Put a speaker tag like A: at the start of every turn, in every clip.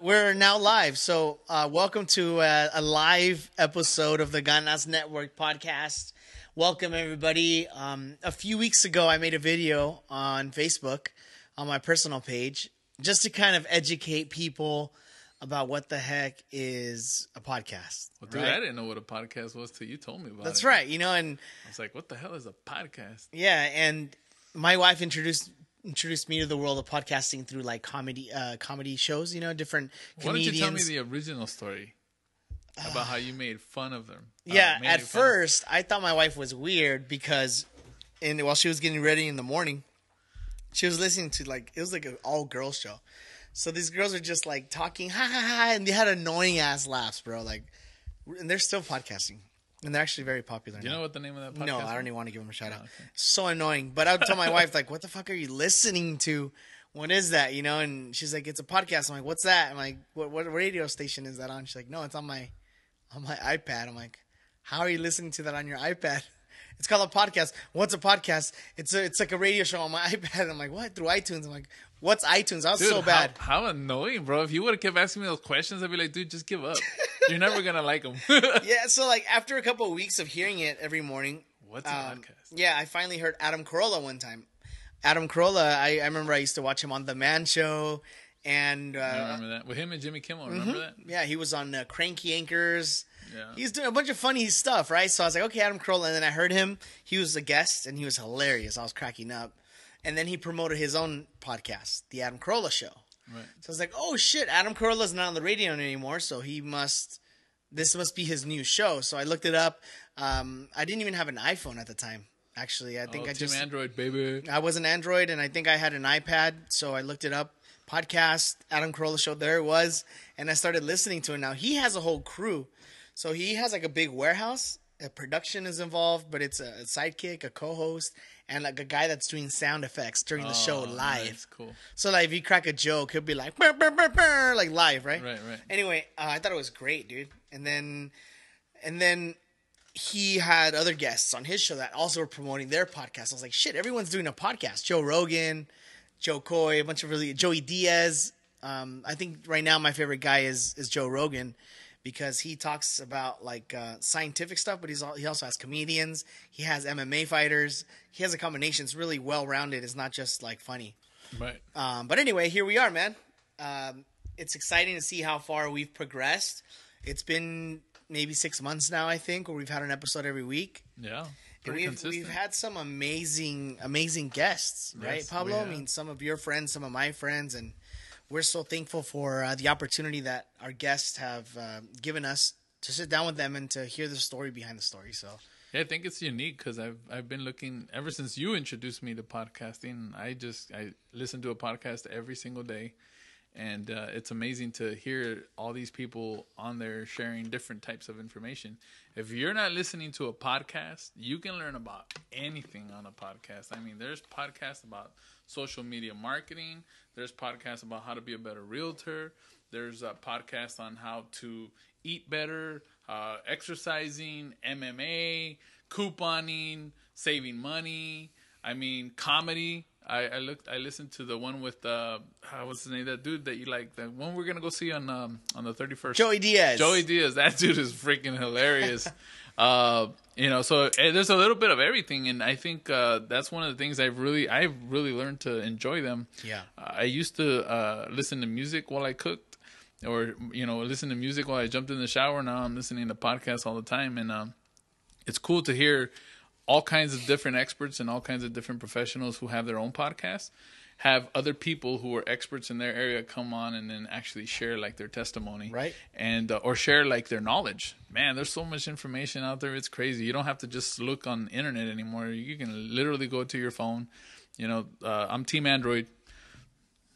A: We're now live, so welcome to a live episode of the Ganas Network podcast. Welcome, everybody. A few weeks ago, I made a video on Facebook on my personal page just to kind of educate people about what the heck is a podcast.
B: Well, dude, right? I didn't know what a podcast was till you told me about
A: That's
B: it.
A: right, and
B: I was like, what the hell is a podcast?
A: Yeah, and my wife introduced me to the world of podcasting through like comedy shows, different comedians.
B: Why don't you tell me the original story about how you made fun of them?
A: Yeah, at first I thought my wife was weird because while she was getting ready in the morning, she was listening to it was like an all girls show. So these girls are just like talking ha ha ha, and they had annoying ass laughs, bro. And they're still podcasting. And they're actually very popular now.
B: Do you know what the name of that podcast is?
A: No, I don't even want to give them a shout out. Okay. So annoying. But I would tell my wife, what the fuck are you listening to? What is that? And she's like, it's a podcast. I'm like, what's that? I'm like, what radio station is that on? She's like, no, it's on my iPad. I'm like, how are you listening to that on your iPad? It's called a podcast. What's a podcast? It's like a radio show on my iPad. I'm like, what? Through iTunes. I'm like, what's iTunes? I was so bad.
B: How annoying, bro. If you would have kept asking me those questions, I'd be like, dude, just give up. You're never going to like them.
A: Yeah, so after a couple of weeks of hearing it every morning.
B: What's a podcast?
A: Yeah, I finally heard Adam Carolla one time. Adam Carolla, I remember I used to watch him on The Man Show. And
B: I remember that. With him and Jimmy Kimmel, remember that?
A: Yeah, he was on Cranky Anchors.
B: Yeah.
A: He's doing a bunch of funny stuff, right? So I was like, okay, Adam Carolla. And then I heard him. He was a guest, and he was hilarious. I was cracking up. And then he promoted his own podcast, The Adam Carolla Show.
B: Right.
A: So I was like, oh, shit, Adam Carolla's not on the radio anymore, so this must be his new show. So I looked it up. I didn't even have an iPhone at the time, actually. I think
B: Team Android, baby.
A: I was an Android, and I think I had an iPad, so I looked it up. Podcast, Adam Carolla Show, there it was. And I started listening to it. Now, he has a whole crew. So he has a big warehouse. A production is involved, but it's a sidekick, a co-host, and a guy that's doing sound effects during the show live.
B: That's cool.
A: So if you crack a joke, he'll be like, burr, burr, burr, burr, live, right?
B: Right.
A: Anyway, I thought it was great, dude. And then he had other guests on his show that also were promoting their podcast. I was like, shit, everyone's doing a podcast. Joe Rogan, Joe Coy, a bunch of Joey Diaz. I think right now my favorite guy is Joe Rogan, because he talks about scientific stuff, but he also has comedians. He has MMA fighters. He has a combination. It's really well-rounded. It's not just funny.
B: Right.
A: But anyway, here we are, man. It's exciting to see how far we've progressed. It's been maybe 6 months now, I think, where we've had an episode every week.
B: Yeah. Pretty consistent.
A: We've had some amazing guests, right,
B: yes,
A: Pablo? I mean, some of your friends, some of my friends, and we're so thankful for the opportunity that our guests have given us to sit down with them and to hear the story behind the story. So
B: yeah, I think it's unique because I've been looking ever since you introduced me to podcasting. I listen to a podcast every single day, and it's amazing to hear all these people on there sharing different types of information. If you're not listening to a podcast, you can learn about anything on a podcast. I mean, there's podcasts about social media marketing. There's podcasts about how to be a better realtor. There's a podcast on how to eat better, exercising, MMA, couponing, saving money. I mean, comedy. I listened to the one with what's his name? That dude that you like. The one we're gonna go see on the 31st.
A: Joey Diaz.
B: Joey Diaz. That dude is freaking hilarious. So there's a little bit of everything, and I think that's one of the things I've really learned to enjoy them.
A: Yeah.
B: I used to listen to music while I cooked, or listen to music while I jumped in the shower. Now I'm listening to podcasts all the time, and it's cool to hear all kinds of different experts and all kinds of different professionals who have their own podcasts have other people who are experts in their area come on and then actually share their testimony,
A: right? And
B: or share their knowledge. Man, there's so much information out there. It's crazy. You don't have to just look on the internet anymore. You can literally go to your phone. I'm Team Android.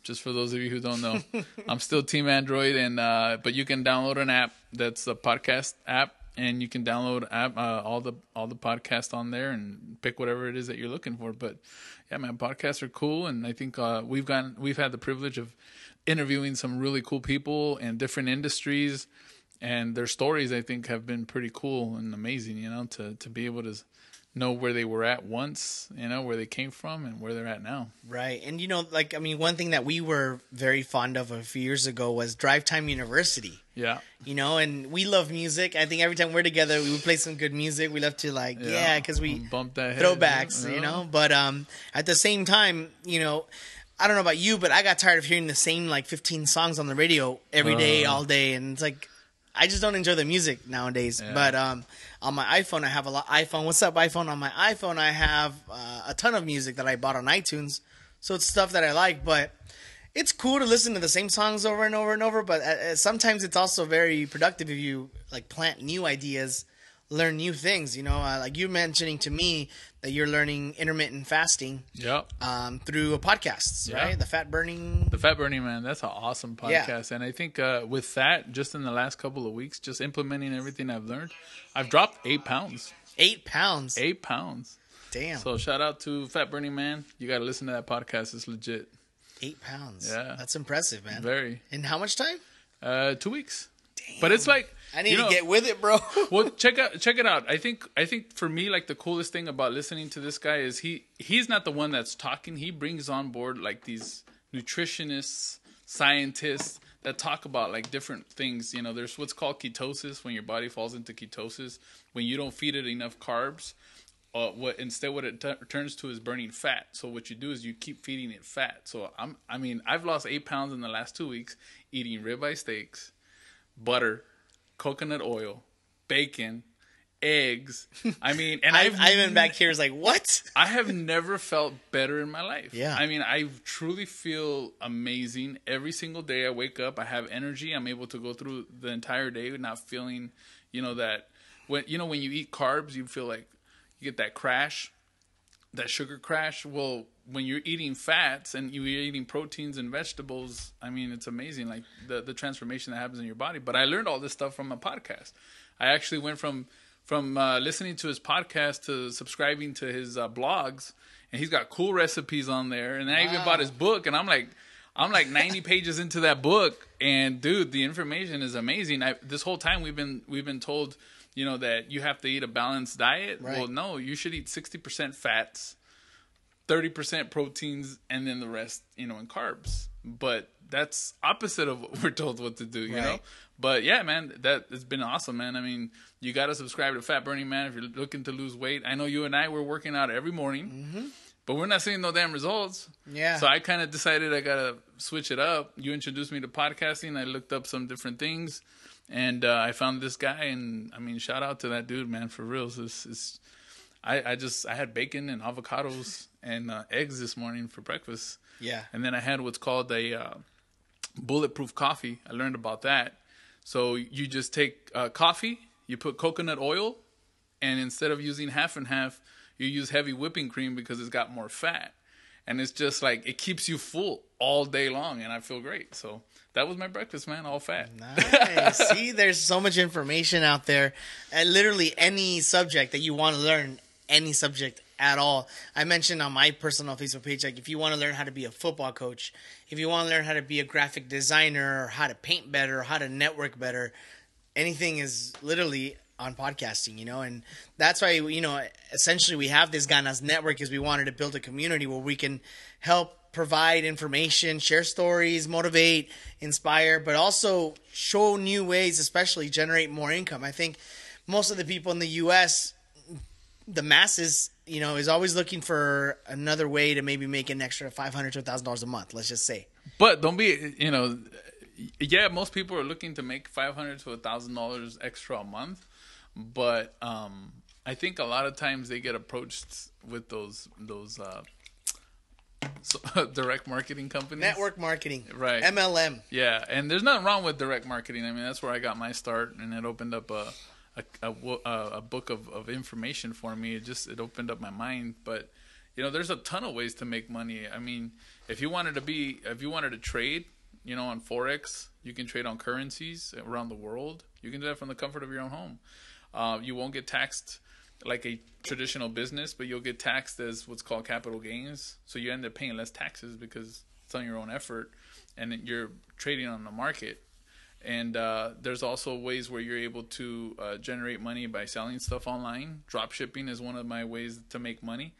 B: Just for those of you who don't know, I'm still Team Android, and but you can download an app that's a podcast app. And you can download all the podcasts on there and pick whatever it is that you're looking for. But yeah, man, podcasts are cool, and I think we've had the privilege of interviewing some really cool people in different industries, and their stories I think have been pretty cool and amazing. To be able to know where they were at once, where they came from and where they're at now.
A: Right. And, one thing that we were very fond of a few years ago was Drive Time University.
B: Yeah.
A: And we love music. I think every time we're together, we would play some good music. We love to because we
B: bump that
A: throwbacks,
B: head,
A: But at the same time, I don't know about you, but I got tired of hearing the same 15 songs on the radio every day, all day. And it's like, I just don't enjoy the music nowadays. Yeah. But on my iPhone, I have a lot. What's up, iPhone? On my iPhone, I have a ton of music that I bought on iTunes. So it's stuff that I like, but it's cool to listen to the same songs over and over and over. But sometimes it's also very productive if you plant new ideas, learn new things. Like you mentioning to me that you're learning intermittent fasting.
B: Yep.
A: Through a podcast, right? The Fat Burning, man.
B: That's an awesome podcast. Yeah. And I think with that, just in the last couple of weeks, just implementing everything I've learned, I've dropped 8 pounds.
A: 8 pounds.
B: 8 pounds.
A: Damn.
B: So shout out to Fat Burning Man. You got to listen to that podcast. It's legit.
A: 8 pounds.
B: Yeah.
A: That's impressive, man.
B: Very.
A: In how much time?
B: 2 weeks.
A: Damn.
B: But it's like,
A: I need to get with it, bro.
B: Well, check it out. I think for me, the coolest thing about listening to this guy is he's not the one that's talking. He brings on board these nutritionists, scientists that talk about different things. There's what's called ketosis, when your body falls into ketosis, when you don't feed it enough carbs. What it turns to is burning fat. So what you do is you keep feeding it fat. So I've lost 8 pounds in the last 2 weeks eating ribeye steaks, butter, coconut oil, bacon, eggs. And
A: Ivan back here is like, what?
B: I have never felt better in my life.
A: Yeah.
B: I truly feel amazing every single day. I wake up, I have energy. I'm able to go through the entire day not feeling, that when you eat carbs, you feel like you get that crash, that sugar crash. Well, when you're eating fats and you're eating proteins and vegetables, it's amazing, the transformation that happens in your body. But I learned all this stuff from a podcast. I actually went from listening to his podcast to subscribing to his blogs, and he's got cool recipes on there. And I even bought his book, and I'm like 90 pages into that book, and dude, the information is amazing. This whole time we've been told, that you have to eat a balanced diet. Right. Well, no, you should eat 60% fats, 30% proteins, and then the rest, in carbs. But that's opposite of what we're told what to do, you know? But yeah, man, it's been awesome, man. You got to subscribe to Fat Burning Man if you're looking to lose weight. I know you and I were working out every morning, but we're not seeing no damn results.
A: Yeah.
B: So I kind of decided I got to switch it up. You introduced me to podcasting. I looked up some different things, and I found this guy, and shout out to that dude, man, for real. I had bacon and avocados and eggs this morning for breakfast.
A: Yeah.
B: And then I had what's called a bulletproof coffee. I learned about that. So you just take coffee, you put coconut oil, and instead of using half and half, you use heavy whipping cream because it's got more fat. And it's just it keeps you full all day long, and I feel great. So that was my breakfast, man, all fat.
A: Nice. See, there's so much information out there. And literally any subject that you want to learn, any subject at all. I mentioned on my personal Facebook page, if you want to learn how to be a football coach, if you want to learn how to be a graphic designer, or how to paint better, or how to network better, anything is literally on podcasting, and that's why, essentially we have this Ganas network, is we wanted to build a community where we can help provide information, share stories, motivate, inspire, but also show new ways, especially generate more income. I think most of the people in the U.S., the masses, is always looking for another way to maybe make an extra $500 to $1,000 a month, let's just say.
B: But don't be, most people are looking to make $500 to $1,000 extra a month. But I think a lot of times they get approached with those direct marketing companies.
A: Network marketing.
B: Right.
A: MLM.
B: Yeah, and there's nothing wrong with direct marketing. That's where I got my start, and it opened up a book of information for me. It opened up my mind. But there's a ton of ways to make money. If you wanted to trade, on Forex, you can trade on currencies around the world. You can do that from the comfort of your own home. You won't get taxed like a traditional business, but you'll get taxed as what's called capital gains. So you end up paying less taxes because it's on your own effort, and you're trading on the market. And there's also ways where you're able to generate money by selling stuff online. Drop shipping is one of my ways to make money.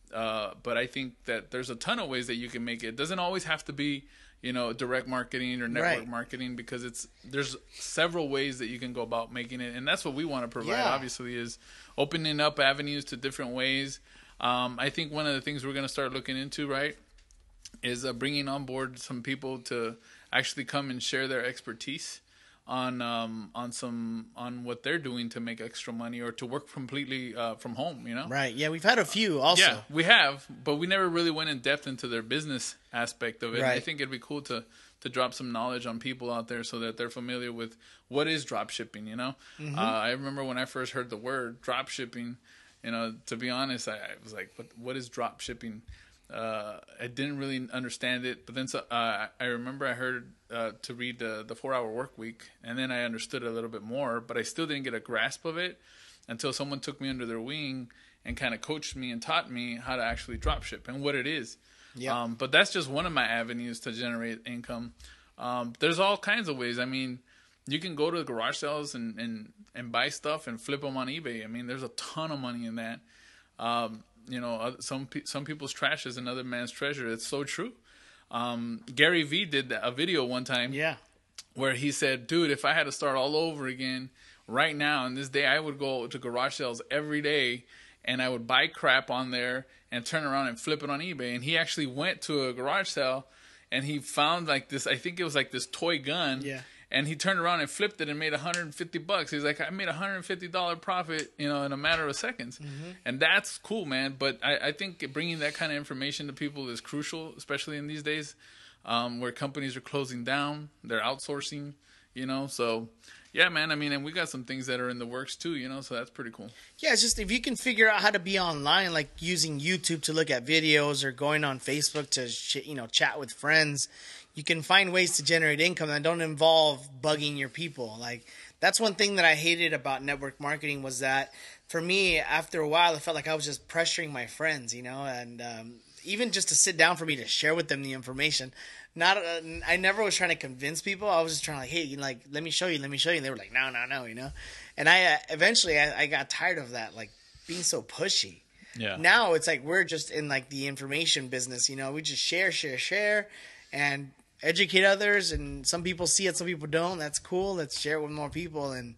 B: But I think that there's a ton of ways that you can make it. It doesn't always have to be, direct marketing or network marketing, because there's several ways that you can go about making it. And that's what we want to provide, obviously, is opening up avenues to different ways. I think one of the things we're going to start looking into, right, is bringing on board some people to actually come and share their expertise on what they're doing to make extra money, or to work completely from home,
A: Right. Yeah, we've had a few also.
B: Yeah, we have, but we never really went in depth into their business aspect of it.
A: Right.
B: I think it'd be cool to drop some knowledge on people out there so that they're familiar with what is drop shipping, Mm-hmm. I remember when I first heard the word drop shipping, to be honest, I was like, what is drop shipping? I didn't really understand it, but then I remember I heard to read the 4-Hour Work Week, and then I understood a little bit more, but I still didn't get a grasp of it until someone took me under their wing and kind of coached me and taught me how to actually drop ship and what it is. Yeah. But that's just one of my avenues to generate income. There's all kinds of ways. I mean, you can go to garage sales and buy stuff and flip them on eBay. I mean, there's a ton of money in that. Some people's trash is another man's treasure. It's so true. Gary Vee did a video one time, where he said, "Dude, if I had to start all over again right now in this day, I would go to garage sales every day, and I would buy crap on there and turn around and flip it on eBay." And he actually went to a garage sale, and he found like this. I think it was like this toy gun. Yeah. And he turned around and flipped it and made $150. He's like, I made $150 profit, in a matter of seconds. Mm-hmm. And that's cool, man. But I think bringing that kind of information to people is crucial, especially in these days, where companies are closing down, they're outsourcing, So, yeah, man. I mean, and we got some things that are in the works too, So that's pretty cool.
A: Yeah, it's just if you can figure out how to be online, like using YouTube to look at videos or going on Facebook to, chat with friends. You can find ways to generate income that don't involve bugging your people. Like, that's one thing that I hated about network marketing, was that for me, after a while, it felt like I was just pressuring my friends, and even just to sit down for me to share with them the information. I never was trying to convince people. I was just trying to, hey, let me show you. And they were like, no, And I eventually got tired of that, like being so pushy. Yeah. Now it's like we're just in like the information business, we just share, and educate others, and some people see it, some people don't. That's cool. Let's share it with more people. And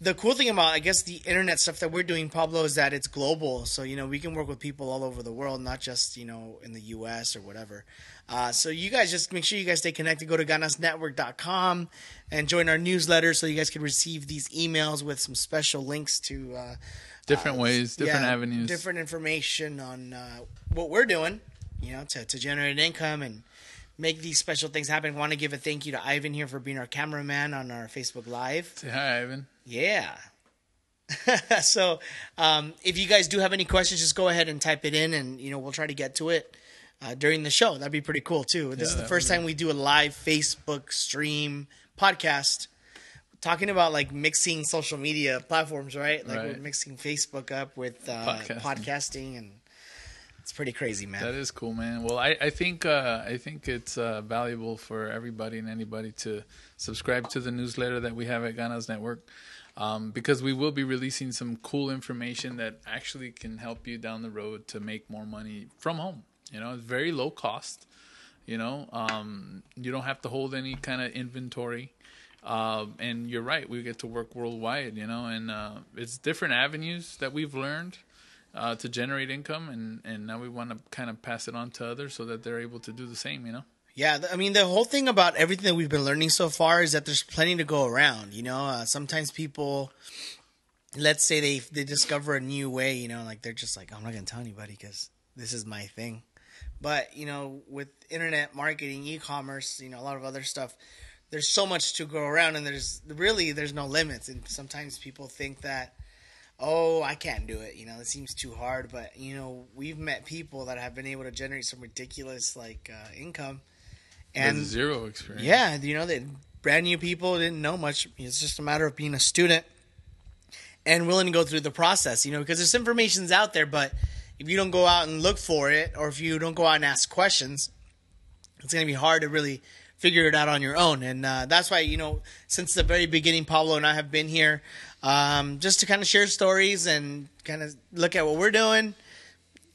A: the cool thing about, I guess, the internet stuff that we're doing, Pablo, is that it's global. So, we can work with people all over the world, not just, in the U.S. or whatever. So you guys just make sure you guys stay connected. Go to ganasnetwork.com and join our newsletter so you guys can receive these emails with some special links to
B: different ways, different avenues,
A: different information on what we're doing, to generate income and make these special things happen. I want to give a thank you to Ivan here for being our cameraman on our Facebook Live.
B: Say hi, Ivan.
A: Yeah. So if you guys do have any questions, just go ahead and type it in, and we'll try to get to it during the show. That'd be pretty cool too. This is the first time we do a live Facebook stream podcast talking about like mixing social media platforms, right? Like we're mixing Facebook up with podcasting, and it's pretty crazy, man.
B: That is cool, man. Well, I think it's valuable for everybody and anybody to subscribe to the newsletter that we have at Ganas Network, because we will be releasing some cool information that actually can help you down the road to make more money from home. It's very low cost. You don't have to hold any kind of inventory. And you're right, we get to work worldwide, and it's different avenues that we've learned to generate income, and now we want to kind of pass it on to others so that they're able to do the same,
A: Yeah, I mean, the whole thing about everything that we've been learning so far is that there's plenty to go around, Sometimes people, let's say they discover a new way, like they're just like, I'm not going to tell anybody because this is my thing. But, with internet marketing, e-commerce, a lot of other stuff, there's so much to go around, and there's no limits. And sometimes people think that, oh, I can't do it. It seems too hard. But, we've met people that have been able to generate some ridiculous, income. And
B: with zero experience.
A: Yeah, they brand new people didn't know much. It's just a matter of being a student and willing to go through the process, because this information's out there. But if you don't go out and look for it, or if you don't go out and ask questions, it's going to be hard to really figure it out on your own. And that's why, since the very beginning, Pablo and I have been here just to kind of share stories and kind of look at what we're doing.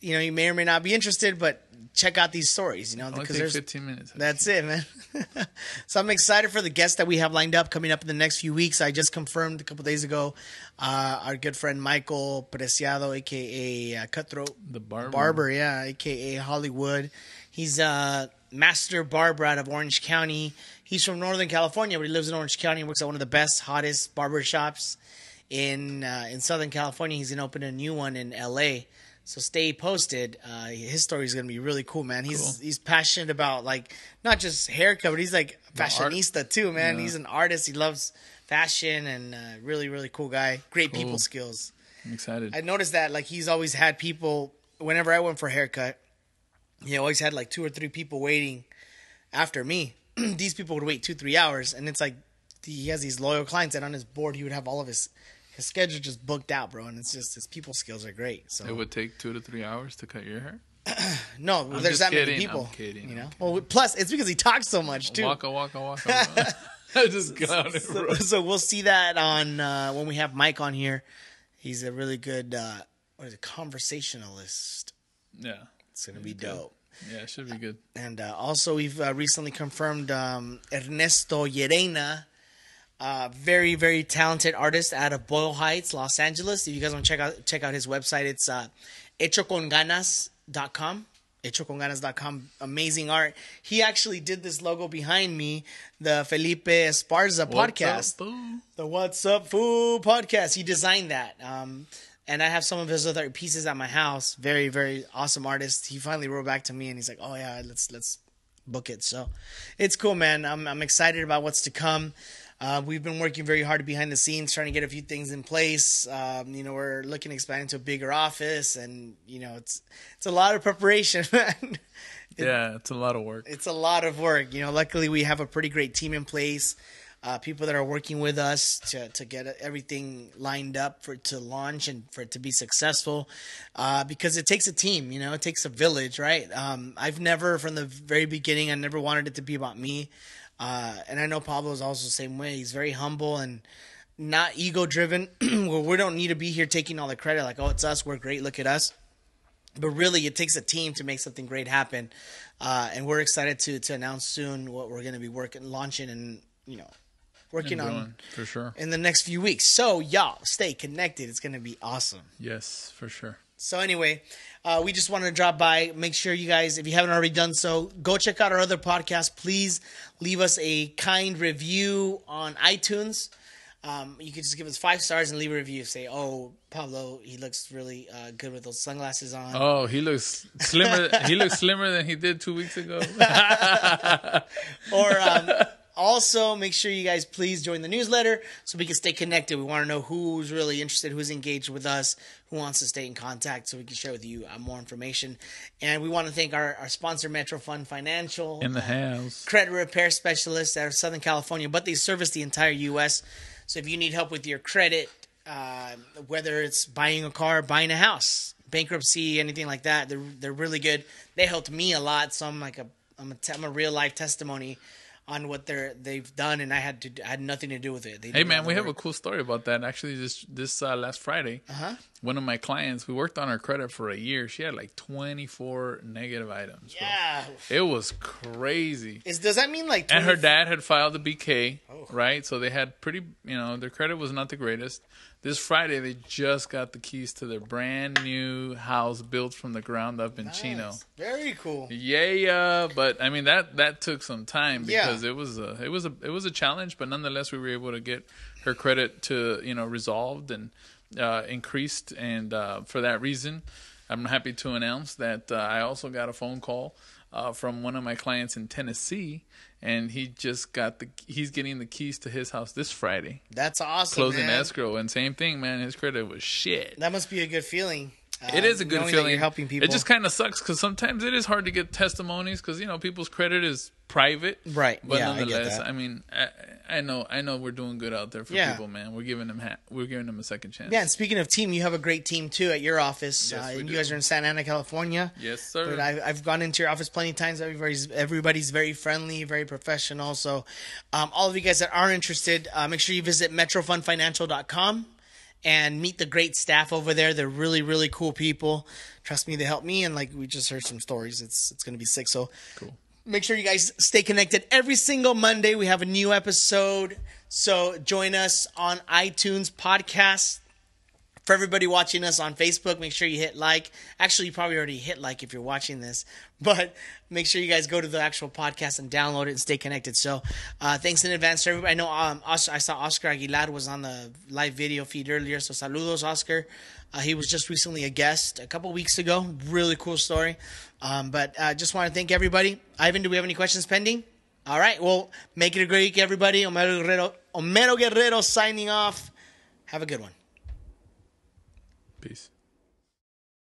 A: You may or may not be interested, but check out these stories,
B: because there's 15 minutes.
A: That's it, man. So I'm excited for the guests that we have lined up coming up in the next few weeks. I just confirmed a couple days ago, our good friend Michael Preciado, aka Cutthroat,
B: the barber,
A: aka Hollywood. He's a master barber out of Orange County. He's from Northern California, but he lives in Orange County and works at one of the best, hottest barber shops in Southern California. He's gonna open a new one in LA. So stay posted. His story is going to be really cool, man. He's passionate about, like, not just haircut, but he's like a fashionista too, man. Yeah. He's an artist. He loves fashion and really, really cool guy. Great people skills.
B: I'm excited.
A: I noticed that, like, he's always had people, whenever I went for a haircut, he always had like 2 or 3 people waiting after me. These people would wait 2-3 hours. And it's like, he has these loyal clients that on his board, he would have all of his schedule just booked out, bro, and it's just his people skills are great. So
B: it would take 2 to 3 hours to cut your hair.
A: No, there's that many people.
B: I'm kidding.
A: Well, plus it's because he talks so much too.
B: Waka. I just got it, bro.
A: So we'll see that on when we have Mike on here. He's a really good conversationalist.
B: Yeah,
A: it's gonna be dope.
B: Yeah, it should be good.
A: And also, we've recently confirmed Ernesto Llerena. Very, very talented artist out of Boyle Heights, Los Angeles. If you guys want to check out his website, it's hechoconganas.com. hechoconganas.com. Amazing art. He actually did this logo behind me, the Felipe Esparza podcast. The What's Up Fool podcast. He designed that. And I have some of his other pieces at my house. Very, very awesome artist. He finally wrote back to me and he's like, "Oh yeah, let's book it." So it's cool, man. I'm excited about what's to come. We've been working very hard behind the scenes, trying to get a few things in place. We're looking to expand into a bigger office, and it's a lot of preparation, man.
B: It's a lot of work.
A: It's a lot of work. Luckily we have a pretty great team in place. People that are working with us to get everything lined up for it to launch and for it to be successful. Because it takes a team, it takes a village, right? I've never, from the very beginning, I never wanted it to be about me. And I know Pablo is also the same way. He's very humble and not ego-driven. Well, we don't need to be here taking all the credit like, oh, it's us, we're great, look at us. But really, it takes a team to make something great happen. And we're excited to announce soon what we're going to be launching and, working on
B: for sure
A: in the next few weeks. So, y'all, stay connected. It's going to be awesome.
B: Yes, for sure.
A: So anyway, we just wanted to drop by. Make sure you guys, if you haven't already done so, go check out our other podcasts. Please leave us a kind review on iTunes. You can just give us 5 stars and leave a review. Say, "Oh, Pablo, he looks really good with those sunglasses on."
B: Oh, he looks slimmer. He looks slimmer than he did 2 weeks ago.
A: Or also, make sure you guys please join the newsletter so we can stay connected. We want to know who's really interested, who's engaged with us, who wants to stay in contact so we can share with you more information. And we want to thank our sponsor, Metro Fund Financial.
B: In the house.
A: Credit repair specialists out of Southern California, but they service the entire U.S. So if you need help with your credit, whether it's buying a car, buying a house, bankruptcy, anything like that, they're really good. They helped me a lot, so I'm a real life testimony on what they've done, and I had nothing to do with it.
B: Hey man, we have a cool story about that. Actually, this last Friday, one of my clients, we worked on her credit for a year. She had like 24 negative items.
A: Yeah,
B: bro. It was crazy.
A: Does that mean like?
B: And her dad had filed a BK, right? So they had pretty, their credit was not the greatest. This Friday, they just got the keys to their brand new house built from the ground up in Chino.
A: Very cool.
B: Yeah. But I mean that took some time because it was a challenge. But nonetheless, we were able to get her credit to resolved and increased. And for that reason, I'm happy to announce that I also got a phone call from one of my clients in Tennessee. And he's getting the keys to his house this Friday.
A: That's awesome.
B: Closing escrow, and same thing, man. His credit was shit.
A: That must be a good feeling.
B: It is a good
A: knowing that
B: feeling.
A: you're helping people.
B: It just kind of sucks because sometimes it is hard to get testimonies because people's credit is private,
A: Right.
B: But
A: Yeah, I get
B: nonetheless,
A: that.
B: I mean, I know we're doing good out there for
A: Yeah.
B: people, man. We're giving them a second chance.
A: Yeah, and speaking of team, you have a great team too at your office.
B: Yes, we
A: and
B: do.
A: you guys are in Santa Ana, California.
B: Yes, sir.
A: But I've gone into your office plenty of times. Everybody's very friendly, very professional. So, all of you guys that are interested, make sure you visit metrofundfinancial.com and meet the great staff over there. They're really, really cool people. Trust me, they help me. And like we just heard some stories, it's going to be sick. So
B: Cool.
A: make sure you guys stay connected. Every single Monday, we have a new episode. So join us on iTunes podcast. For everybody watching us on Facebook, make sure you hit like. Actually, you probably already hit like if you're watching this. But make sure you guys go to the actual podcast and download it and stay connected. So thanks in advance to everybody. I know I saw Oscar Aguilar was on the live video feed earlier. So saludos, Oscar. He was just recently a guest a couple weeks ago. Really cool story. But just want to thank everybody. Ivan, do we have any questions pending? All right. Well, make it a great week, everybody. Omero Guerrero signing off. Have a good one.
B: Peace.